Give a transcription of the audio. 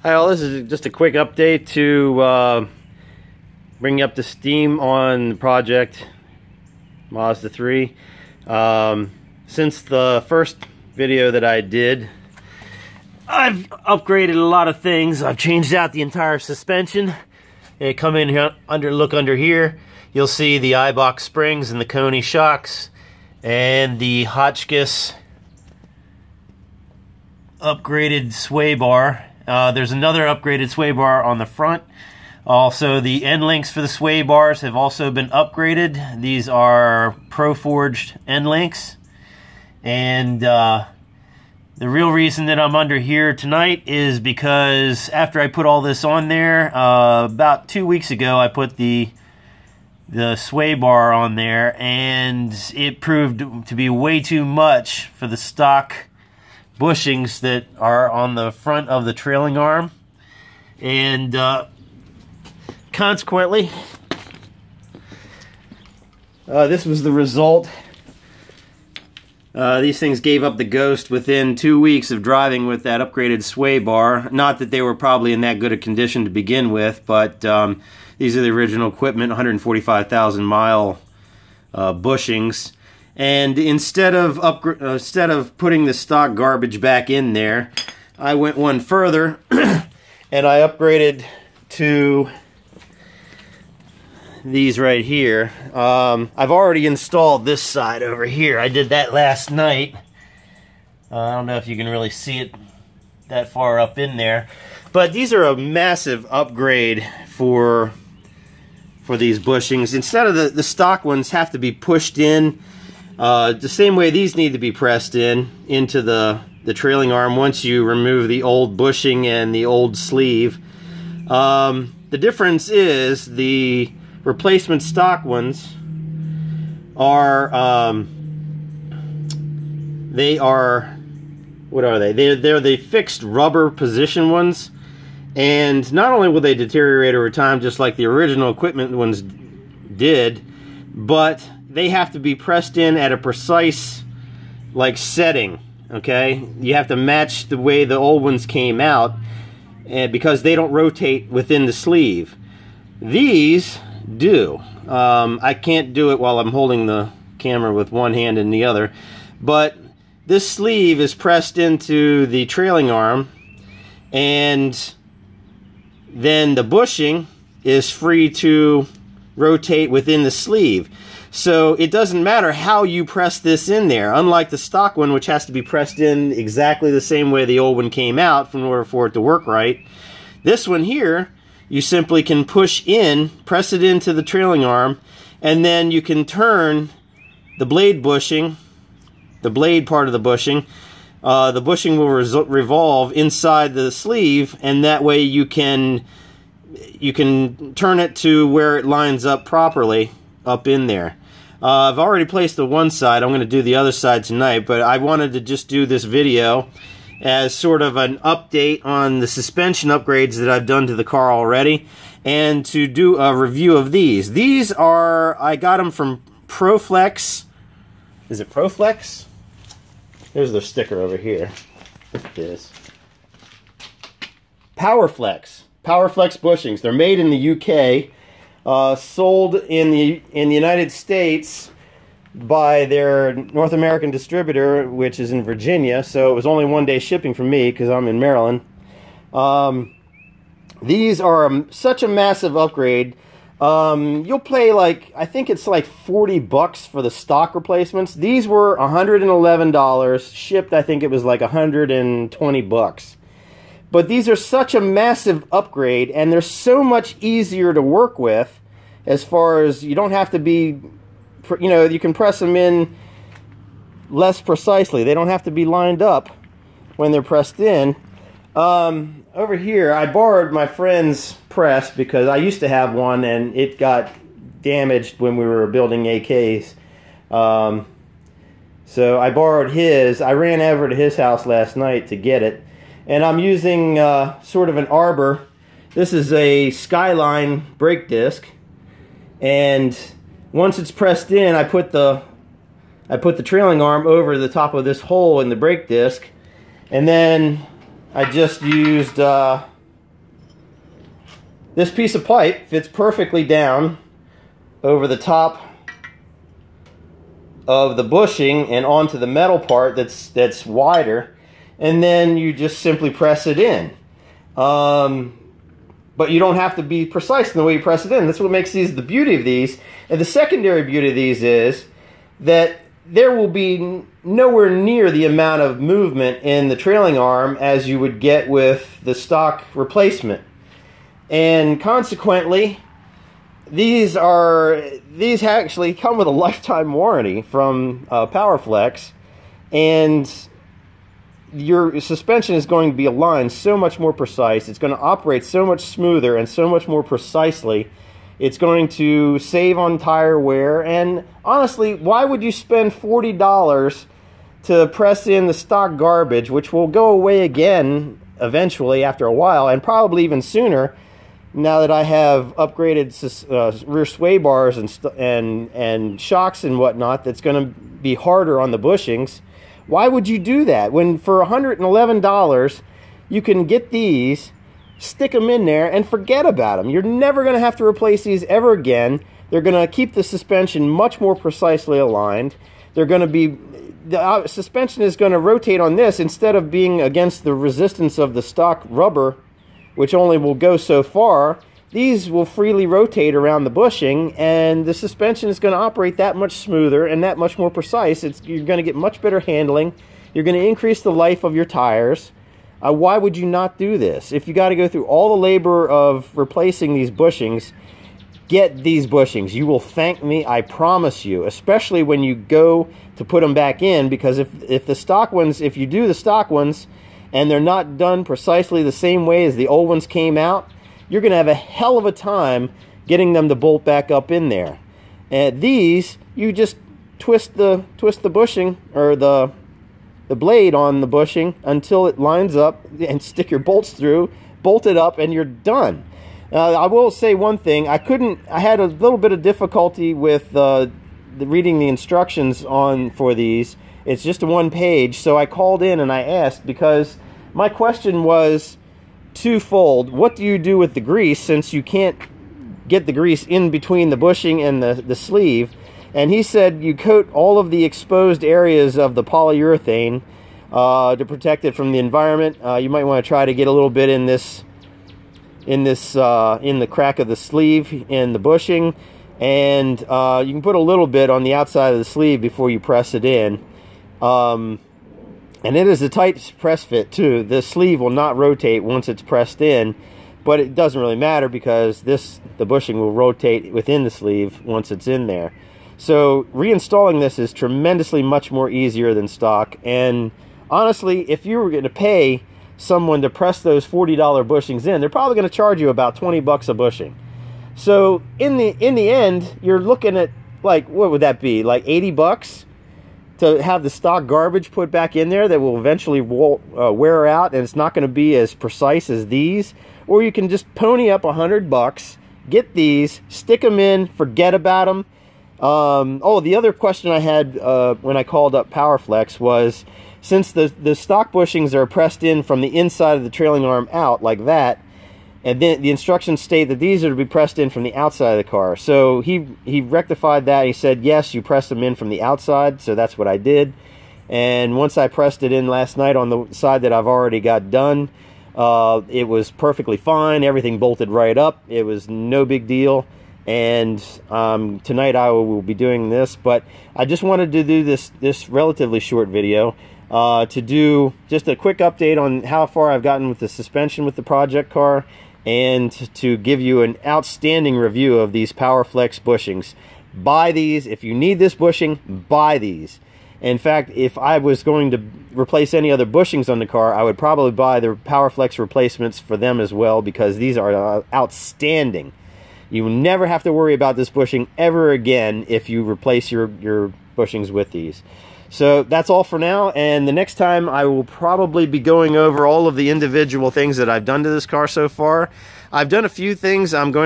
Hi all, this is just a quick update to bring you up to steam on the Project Mazda 3. Since the first video that I did, I've upgraded a lot of things. I've changed out the entire suspension. Come in here, look under here. You'll see the I-box springs and the Coney shocks and the Hotchkis upgraded sway bar. There's another upgraded sway bar on the front. Also, the end links for the sway bars have also been upgraded. These are Proforged end links. And the real reason that I'm under here tonight is because after I put all this on there, about 2 weeks ago, I put the sway bar on there, and it proved to be way too much for the stock bushings that are on the front of the trailing arm, and consequently this was the result. These things gave up the ghost within 2 weeks of driving with that upgraded sway bar. Not that they were probably in that good a condition to begin with, but these are the original equipment, 145,000 mile bushings. And instead of putting the stock garbage back in there, I went one further and I upgraded to these right here. I've already installed this side over here. I did that last night. I don't know if you can really see it that far up in there, but these are a massive upgrade for these bushings. Instead of the stock ones have to be pushed in the same way these need to be pressed into the trailing arm once you remove the old bushing and the old sleeve. The difference is the replacement stock ones are what are they? They're the fixed rubber position ones, and not only will they deteriorate over time just like the original equipment ones did, but they have to be pressed in at a precise setting. Okay, you have to match the way the old ones came out, because they don't rotate within the sleeve. These do. I can't do it while I'm holding the camera with one hand and the other, but this sleeve is pressed into the trailing arm, and then the bushing is free to rotate within the sleeve. So it doesn't matter how you press this in there, unlike the stock one, which has to be pressed in exactly the same way the old one came out in order for it to work right. This one here, you simply can push in, press it into the trailing arm, and then you can turn the blade bushing, the blade part of the bushing. The bushing will revolve inside the sleeve, and that way you can turn it to where it lines up properly up in there. I've already placed the one side. I'm going to do the other side tonight, but I wanted to just do this video as sort of an update on the suspension upgrades that I've done to the car already, and to do a review of these. These are, I got them from Powerflex. Is it Powerflex? There's the sticker over here. It is. Powerflex. Powerflex bushings. They're made in the UK. Sold in the United States by their North American distributor, which is in Virginia, so it was only 1 day shipping for me because I'm in Maryland. These are such a massive upgrade. You'll pay I think it's like $40 for the stock replacements. These were $111. Shipped, I think it was like $120. But these are such a massive upgrade, and they're so much easier to work with, as far as you don't have to be, you can press them in less precisely. They don't have to be lined up when they're pressed in. Over here, I borrowed my friend's press because I used to have one and it got damaged when we were building AKs. So I borrowed his. I ran over to his house last night to get it. And I'm using sort of an arbor. This is a Skyline brake disc, and once it's pressed in, I put the trailing arm over the top of this hole in the brake disc, and then I just used This piece of pipe fits perfectly down over the top of the bushing and onto the metal part that's wider, and then you just simply press it in. But you don't have to be precise in the way you press it in. That's what makes these the beauty of these. And the secondary beauty of these is that there will be nowhere near the amount of movement in the trailing arm as you would get with the stock replacement. And consequently, these actually come with a lifetime warranty from Powerflex, and your suspension is going to be aligned so much more precise. It's going to operate so much smoother and so much more precisely. It's going to save on tire wear. And honestly, why would you spend $40 to press in the stock garbage, which will go away again eventually after a while, and probably even sooner now that I have upgraded rear sway bars and shocks and whatnot that's going to be harder on the bushings? Why would you do that when for $111 you can get these, stick them in there, and forget about them? You're never going to have to replace these ever again. They're going to keep the suspension much more precisely aligned. They're going to be, the suspension is going to rotate on this instead of being against the resistance of the stock rubber, which only will go so far. These will freely rotate around the bushing, and the suspension is going to operate that much smoother and that much more precise. You're going to get much better handling. You're going to increase the life of your tires. Why would you not do this? If you got to go through all the labor of replacing these bushings, get these bushings. You will thank me, I promise you, especially when you go to put them back in, because if the stock ones, if you do the stock ones and they're not done precisely the same way as the old ones came out, you're going to have a hell of a time getting them to bolt back up in there. And these, you just twist the bushing, or the blade on the bushing until it lines up, and stick your bolts through, bolt it up, and you're done. I will say one thing. I had a little bit of difficulty with reading the instructions for these. It's just a one page, so I called in and I asked, because my question was twofold. What do you do with the grease, since you can't get the grease in between the bushing and the sleeve? And he said you coat all of the exposed areas of the polyurethane to protect it from the environment. You might want to try to get a little bit in the crack of the sleeve in the bushing, and you can put a little bit on the outside of the sleeve before you press it in. And it is a tight press fit too. The sleeve will not rotate once it's pressed in, but it doesn't really matter because the bushing will rotate within the sleeve once it's in there. So reinstalling this is tremendously much more easier than stock. And honestly, if you were going to pay someone to press those $40 bushings in, they're probably going to charge you about 20 bucks a bushing. So in the end, you're looking at, like, what would that be, like 80 bucks to have the stock garbage put back in there that will eventually wear out, and it's not going to be as precise as these. Or you can just pony up 100 bucks, get these, stick them in, forget about them. Oh, the other question I had when I called up Powerflex was, since the stock bushings are pressed in from the inside of the trailing arm out like that, and then the instructions state that these are to be pressed in from the outside of the car. So he rectified that. He said, yes, you press them in from the outside. So that's what I did. And once I pressed it in last night on the side that I've already got done, it was perfectly fine. Everything bolted right up. It was no big deal. And tonight I will be doing this. But I just wanted to do this relatively short video to do just a quick update on how far I've gotten with the suspension with the project car, and to give you an outstanding review of these Powerflex bushings. Buy these. If you need this bushing, buy these. In fact, if I was going to replace any other bushings on the car, I would probably buy the Powerflex replacements for them as well, because these are outstanding. You will never have to worry about this bushing ever again if you replace your bushings with these. So that's all for now, and the next time I will probably be going over all of the individual things that I've done to this car so far. I've done a few things I'm going